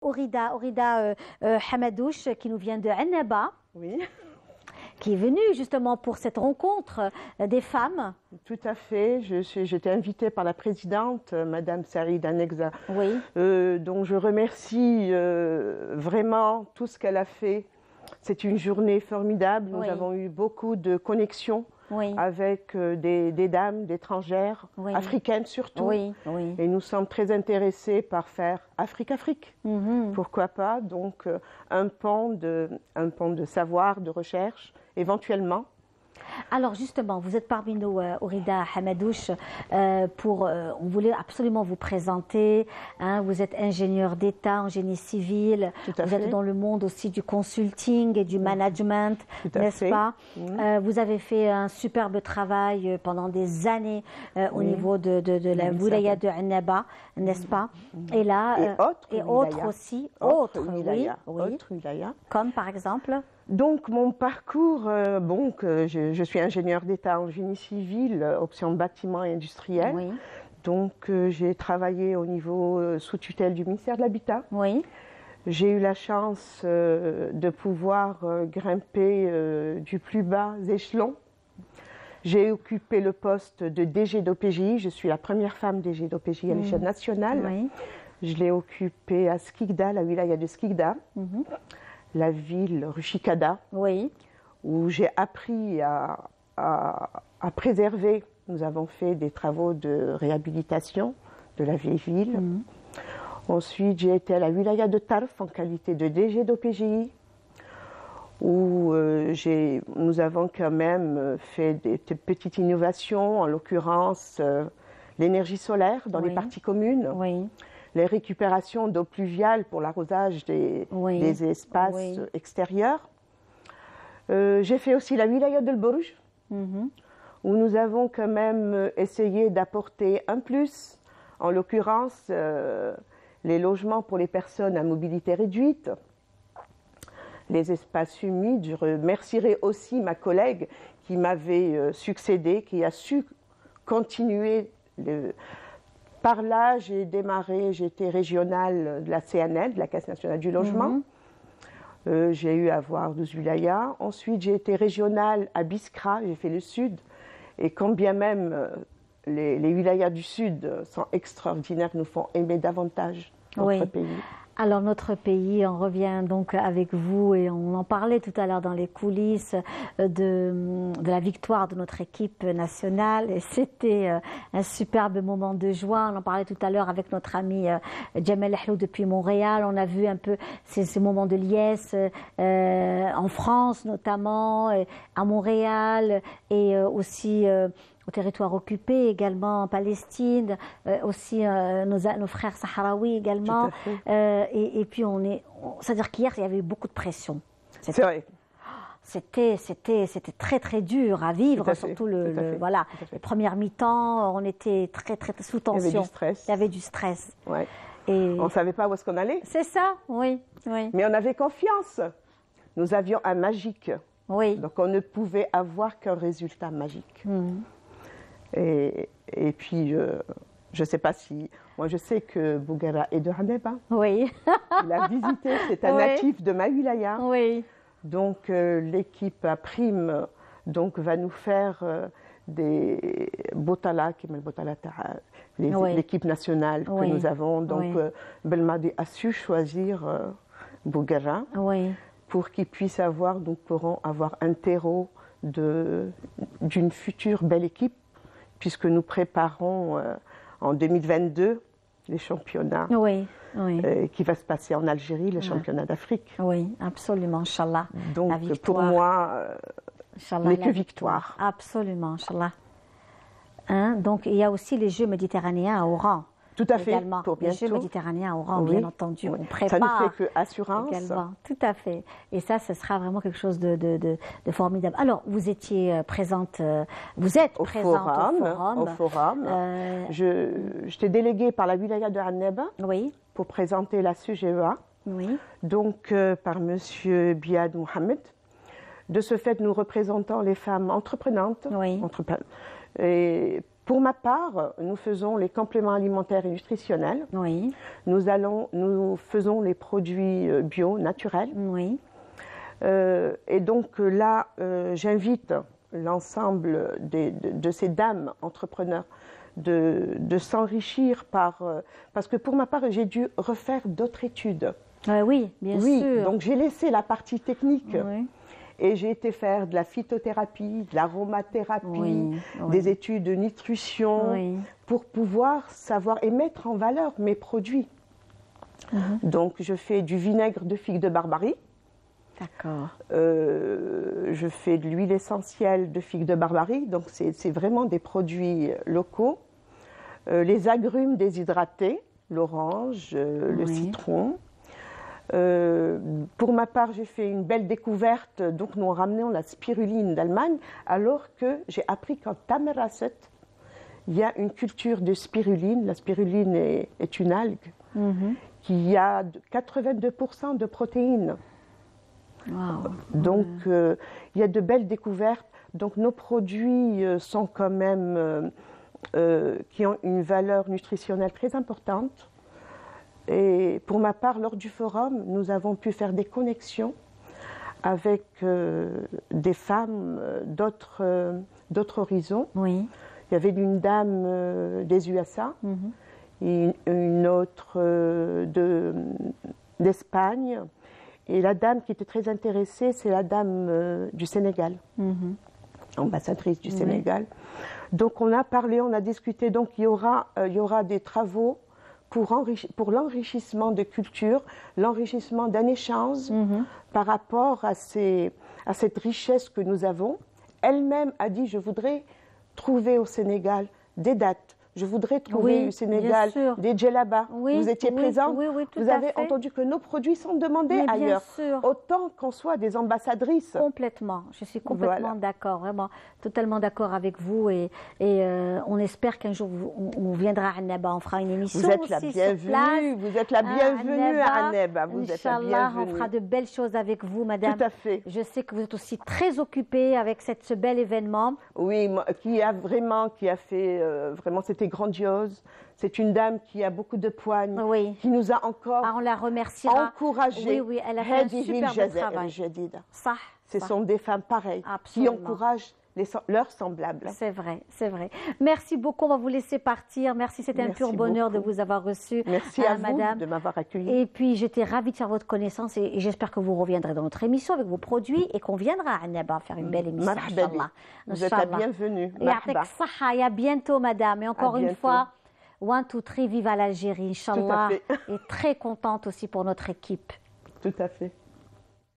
Ourida Hamadouche, qui nous vient de Annaba. Oui. Qui est venue justement pour cette rencontre des femmes. Tout à fait. J'étais invitée par la présidente, Madame Saïda Negza, oui. dont je remercie vraiment tout ce qu'elle a fait. C'est une journée formidable. Nous avons eu beaucoup de connexions avec des dames, d'étrangères, africaines surtout. Et nous sommes très intéressés par faire Afrique-Afrique. Pourquoi pas? Donc un pont de savoir, de recherche, éventuellement. Alors justement, vous êtes parmi nous, Ourida Hamadouche, on voulait absolument vous présenter. Hein, vous êtes ingénieur d'État en génie civil. Vous êtes dans le monde aussi du consulting et du management, n'est-ce pas? Vous avez fait un superbe travail pendant des années au niveau de la wilaya de Annaba, n'est-ce pas? Et là, et autres aussi, autres wilayas. Comme par exemple? Donc mon parcours, je suis ingénieur d'État en génie civil, option bâtiment et industriel. Donc j'ai travaillé au niveau sous tutelle du ministère de l'Habitat. J'ai eu la chance de pouvoir grimper du plus bas échelon. J'ai occupé le poste de DG d'OPJ. Je suis la première femme DG d'OPJ à l'échelle nationale. Je l'ai occupé à Skikda, la wilaya de Skikda. La ville Rushikada, où j'ai appris à préserver. Nous avons fait des travaux de réhabilitation de la vieille ville. Ensuite, j'ai été à la wilaya de Tarf en qualité de DG d'OPJ, où nous avons quand même fait des petites innovations, en l'occurrence l'énergie solaire dans les parties communes. Les récupérations d'eau pluviale pour l'arrosage des espaces extérieurs. J'ai fait aussi la wilaya de Borouj, où nous avons quand même essayé d'apporter un plus, en l'occurrence les logements pour les personnes à mobilité réduite, les espaces humides. Je remercierai aussi ma collègue qui m'avait succédé, qui a su continuer Par là, j'ai démarré, j'étais régionale de la CNL, de la Caisse nationale du logement. J'ai eu à voir 12 wilayas. Ensuite, j'ai été régionale à Biskra, j'ai fait le sud. Et quand bien même les wilayas du sud sont extraordinaires, nous font aimer davantage notre pays. Alors notre pays, on revient donc avec vous et on en parlait tout à l'heure dans les coulisses de la victoire de notre équipe nationale et c'était un superbe moment de joie. On en parlait tout à l'heure avec notre ami Djamel Ahlou depuis Montréal. On a vu un peu ces moments de liesse en France notamment, à Montréal et aussi au territoire occupé également, en Palestine, aussi nos frères sahraouis également. Et puis c'est-à-dire qu'hier, il y avait eu beaucoup de pression. C'est vrai. C'était très très dur à vivre, surtout les premières mi-temps, on était très très sous tension. Il y avait du stress. Il y avait du stress. Et on ne savait pas où est-ce qu'on allait. C'est ça, oui. Mais on avait confiance. Nous avions un magique. Donc on ne pouvait avoir qu'un résultat magique. Et puis, je ne sais pas si... Moi, je sais que Bougara est de Annaba. Il a visité, c'est un natif de ma wilaya. Donc, l'équipe à prime va nous faire des Botala, l'équipe nationale que nous avons. Donc, Belmadi a su choisir Bougara pour qu'il puisse avoir, nous pourrons avoir un terreau d'une future belle équipe, puisque nous préparons en 2022 les championnats qui va se passer en Algérie, les championnats d'Afrique. Oui, absolument, Inch'Allah. Donc pour moi, n'est que victoire. Absolument, Inch'Allah. Donc il y a aussi les Jeux méditerranéens à Oran. Tout à fait, également. pour bientôt. Les Jeux méditerranéens à Oran, bien entendu. On prépare. Ça ne fait que assurance. Également. Tout à fait. Et ça, ce sera vraiment quelque chose de formidable. Alors, vous étiez présente, vous êtes présente au forum. Je t'ai déléguée par la wilaya de Annaba pour présenter la SUGEA. Donc, par M. Biad Mohamed. De ce fait, nous représentons les femmes entreprenantes. Et Pour ma part, nous faisons les compléments alimentaires et nutritionnels. Oui. Nous faisons les produits bio, naturels. Oui. Et donc là, j'invite l'ensemble de ces dames entrepreneurs de s'enrichir parce que pour ma part, j'ai dû refaire d'autres études. Oui, bien sûr. Donc j'ai laissé la partie technique. Oui. Et j'ai été faire de la phytothérapie, de l'aromathérapie, des études de nutrition pour pouvoir savoir et mettre en valeur mes produits. Donc je fais du vinaigre de figue de Barbarie. D'accord. Je fais de l'huile essentielle de figue de Barbarie. Donc c'est vraiment des produits locaux. Les agrumes déshydratés, l'orange, le citron. Pour ma part, j'ai fait une belle découverte. Donc, nous ramenons la spiruline d'Allemagne, alors que j'ai appris qu'en Tamerasset, il y a une culture de spiruline. La spiruline est une algue qui a 82% de protéines. Wow. Donc, il y a de belles découvertes. Donc, nos produits sont quand même qui ont une valeur nutritionnelle très importante. Et pour ma part, lors du forum, nous avons pu faire des connexions avec des femmes d'autres horizons. Oui. Il y avait une dame des USA, et une autre d'Espagne. Et la dame qui était très intéressée, c'est la dame du Sénégal, ambassadrice du Sénégal. Donc on a parlé, on a discuté. Donc il y aura des travaux pour l'enrichissement de culture, l'enrichissement d'un échange par rapport à cette richesse que nous avons. Elle-même a dit, je voudrais trouver au Sénégal des dates. Je voudrais trouver au Sénégal des djellabas. Vous étiez présente. Oui, tout Vous avez entendu que nos produits sont demandés ailleurs. Autant qu'on soit des ambassadrices. Complètement. Je suis complètement d'accord. Vraiment, totalement d'accord avec vous. Et on espère qu'un jour, on viendra à Annaba. On fera une émission. Vous êtes la bienvenue. Vous êtes la bienvenue à Annaba. Vous êtes la bienvenue. On fera de belles choses avec vous, madame. Tout à fait. Je sais que vous êtes aussi très occupée avec ce bel événement. Oui, qui a fait vraiment, c'était grandiose. C'est une dame qui a beaucoup de poigne, qui nous a encore on la remerciera. Encouragé. Oui, elle a fait un super travail. Ce sont des femmes pareilles qui encouragent leurs semblables. C'est vrai, c'est vrai. Merci beaucoup, on va vous laisser partir. Merci, c'était un pur bonheur de vous avoir reçu. Merci à madame. Vous de m'avoir accueilli. Et puis, j'étais ravie de faire votre connaissance et j'espère que vous reviendrez dans notre émission avec vos produits et qu'on viendra à Annaba faire une belle émission. Marhaba. Vous êtes la bienvenue. Et à bientôt, madame. Et encore une fois, 1, 2, 3, vive à l'Algérie, Inch'Allah. Et très contente aussi pour notre équipe. Tout à fait.